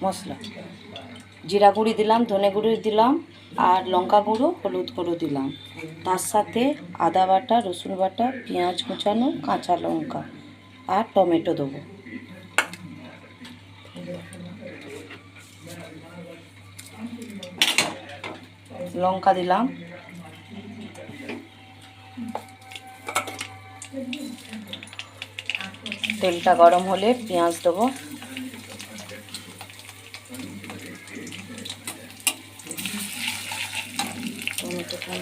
মশলা জিরা গুঁড়ি দিলাম, ধনে গুঁড়ি দিলাম, আর লঙ্কা গুঁড়ো, হলুদ গুঁড়ো দিলাম। তার সাথে আদা বাটা, রসুন বাটা, পেঁয়াজ কুচানো, কাঁচা লঙ্কা আর টমেটো দেবো। লঙ্কা দিলাম, তেলটা গরম হলে পেঁয়াজ দেবো, টমেটোটা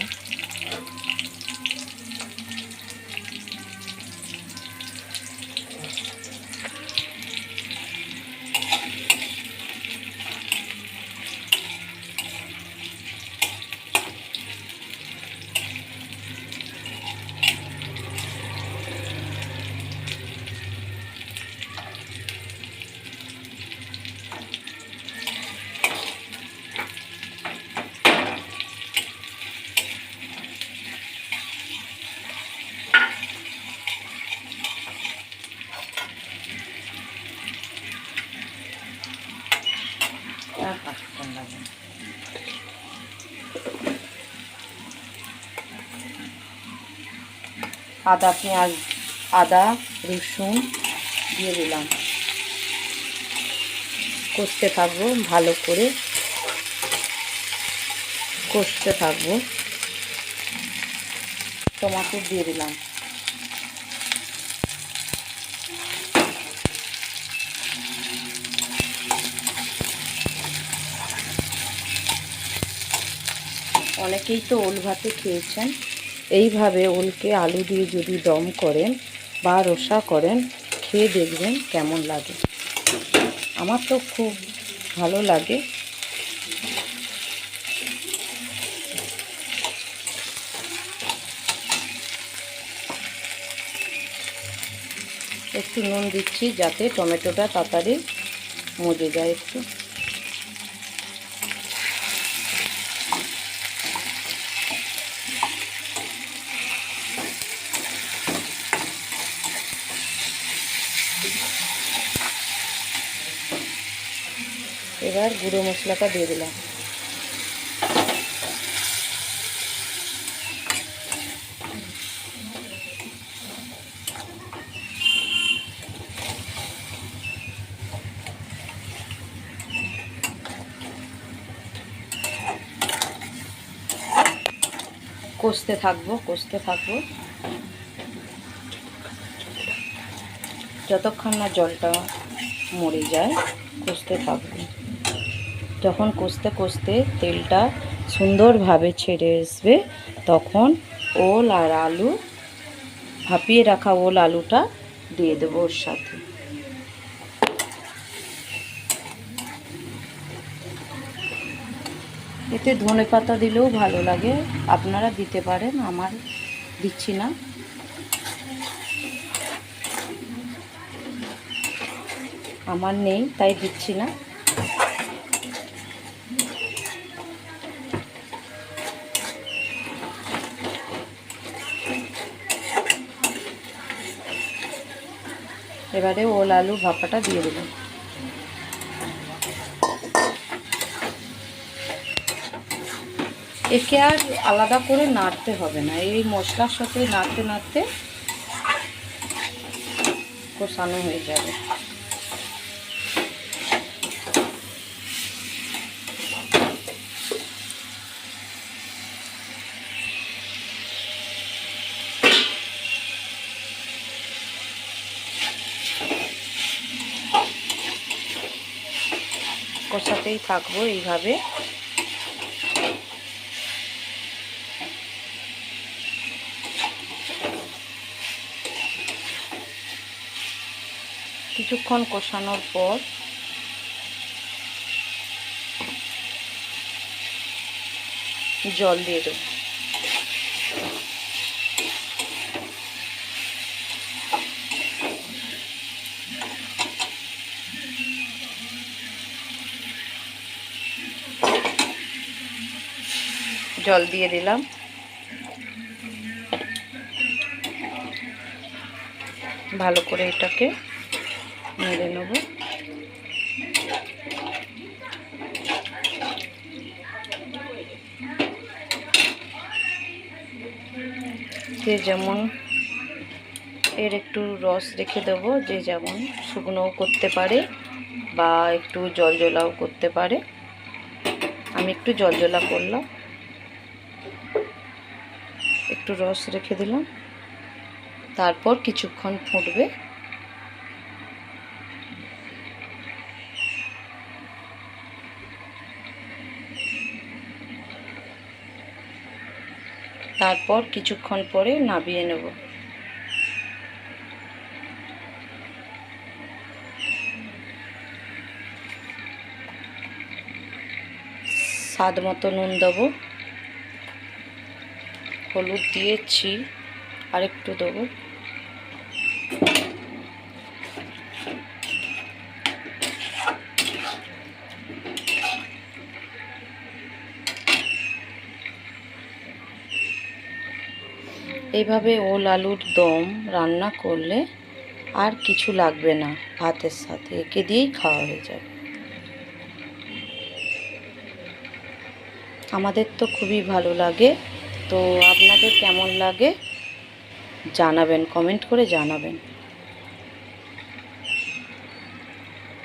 আদা পেঁয়াজ, আদা রসুন দিয়ে দিলাম, কষতে থাকবো, ভালো করে কষতে থাকবো। টমেটো দিয়ে দিলাম, অনেকেই তো ওল ভাতে খেয়েছেন, এইভাবে ওলকে আলু দিয়ে যদি দম করেন বা রসা করেন, খেয়ে দেখবেন কেমন লাগে। আমার তো খুব ভালো লাগে। একটু নুন দিচ্ছি যাতে টমেটোটা তাড়াতাড়ি মজে যায়। একটু এবার গুঁড়ো মশলাটা দিয়ে দিলাম, কষতে থাকবো যতক্ষণ না জলটা মরে যায়, কষতে থাকবো। যখন কষতে কষতে তেলটা সুন্দরভাবে ছেড়ে আসবে, তখন ওল আর আলু, ভাপিয়ে রাখা ওল আলুটা দিয়ে দেবো ওর সাথে। এতে ধনে পাতা দিলেও ভালো লাগে, আপনারা দিতে পারেন, আমার দিচ্ছি না। আমার নেই তাই দিচ্ছি না। এবারে ওল আলু ভাপাটা দিয়ে দিলাম। একে আর আলাদা করে নাড়তে হবে না, এই মশলার সাথে নাড়তে নাড়তে কষানো হয়ে যাবে। কষাতেই থাকবো এইভাবে। কিছুক্ষণ কষানোর পর জল দিয়ে দেবো। জল দিয়ে দিলাম, ভালো করে এটাকে নেড়ে নেব। যে যেমন এর একটু রস রেখে দেবো, যে যেমন শুকনোও করতে পারে বা একটু জলজলাও করতে পারে। আমি একটু জলজলা করলাম, একটু রস রেখে দিলাম, তারপর কিছুক্ষণ ফুটবে। তারপর কিছুক্ষণ পরে নামিয়ে নেব। স্বাদ মতো নুন দেবো, হলুদ দিয়েছি, আর একটু দেবো। এইভাবে ওল আলুর দম রান্না করলে আর কিছু লাগবে না, ভাতের সাথে একে দিয়েই খাওয়া হয়ে যাবে। আমাদের তো খুবই ভালো লাগে। তো আপনাদের কেমন লাগে জানাবেন, কমেন্ট করে জানাবেন।